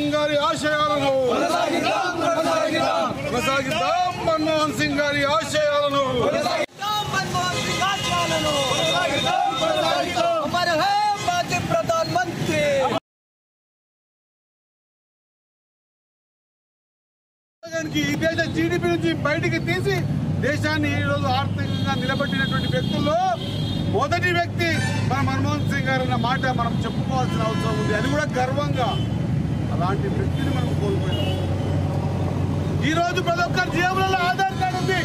సింగ్ గారి ఆశయాలను కొనసాగిద్దాం. మన్మోహన్ సింగ్ గారి ఆశయాలను ప్రధానమంత్రి ఈ దేశ జీడిపి నుంచి బయటికి తీసి దేశాన్ని ఈ రోజు ఆర్థికంగా నిలబెట్టినటువంటి వ్యక్తుల్లో మొదటి వ్యక్తి మన మన్మోహన్ సింగ్ గారు అన్న మాట మనం చెప్పుకోవాల్సిన అవసరం ఉంది. అది కూడా గర్వంగా. అలాంటి వ్యక్తిని మనం కోల్పోయాం. ఈ రోజు ప్రతి ఒక్కరి జీవనంలో ఆధార్ కార్డు ఉంది.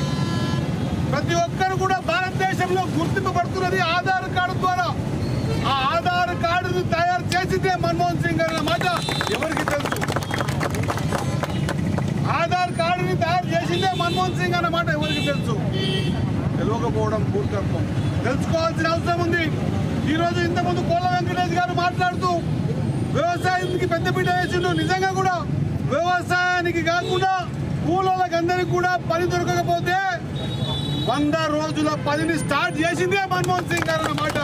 ప్రతి ఒక్కరు కూడా భారతదేశంలో గుర్తింపబడుతున్నది ఆధార్ కార్డు ద్వారా. ఆ ఆధార్ కార్డును తయారు చేసిందే మన్మోహన్ సింగ్ గారు అన్న మాట ఎవరికి తెలుసు? ఆధార్ కార్డుని తయారు చేసిందే మన్మోహన్ సింగ్ అన్న మాట ఎవరికి తెలుసు? తెలియకపోవడం మూర్ఖత్వం. తెలుసుకోవాల్సిన అవసరం ఉంది. ఈ రోజు ఇంతకుముందు కోళ్ళ వెంకటేష్ గారు మాట్లాడుతూ వ్యవసాయానికి పెద్దపీట వేసిండు. నిజంగా కూడా వ్యవసాయానికి కాకుండా కూలోళ్ళకి అందరికి కూడా పని దొరకకపోతే 100 రోజుల పనిని స్టార్ట్ చేసిందే మన్మోహన్ సింగ్ గారు అన్నమాట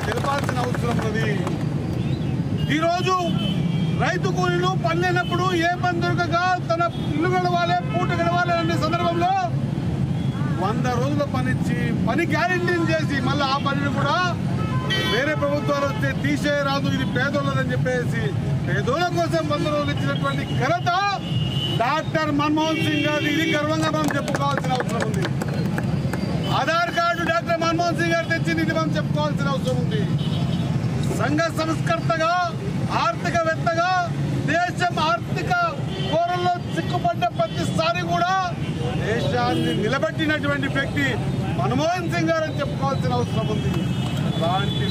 తెలపాల్సిన అవసరం ఉంది. ఈరోజు రైతు కూలీలు పని లేనప్పుడు ఏ పని దొరకక తన ఇల్లు గడవాలి, పూట గడవాలి అనే సందర్భంలో 100 రోజుల పనిచ్చి పని గ్యారెంటీని చేసి మళ్ళీ ఆ పనిని కూడా వేరే ప్రభుత్వాలు వస్తే తీసేయరాదు, ఇది పేదోళ్ళని చెప్పేసి పేదోళ్ళ కోసం 100 రోజులు ఇచ్చినటువంటి ఘనత డాక్టర్ మన్మోహన్ సింగ్ గారు. ఇది గర్వంగా మనం చెప్పుకోవాల్సిన అవసరం ఉంది. ఆధార్ కార్డు డాక్టర్ మన్మోహన్ సింగ్ గారు తెచ్చింది, ఇది మనం చెప్పుకోవాల్సిన అవసరం ఉంది. సంఘ సంస్కర్తగా, ఆర్థికవేత్తగా దేశం ఆర్థిక కోరల్లో చిక్కుపడ్డ ప్రతిసారి కూడా దేశాన్ని నిలబెట్టినటువంటి వ్యక్తి మన్మోహన్ సింగ్ గారు అని చెప్పుకోవాల్సిన అవసరం ఉంది. అలాంటి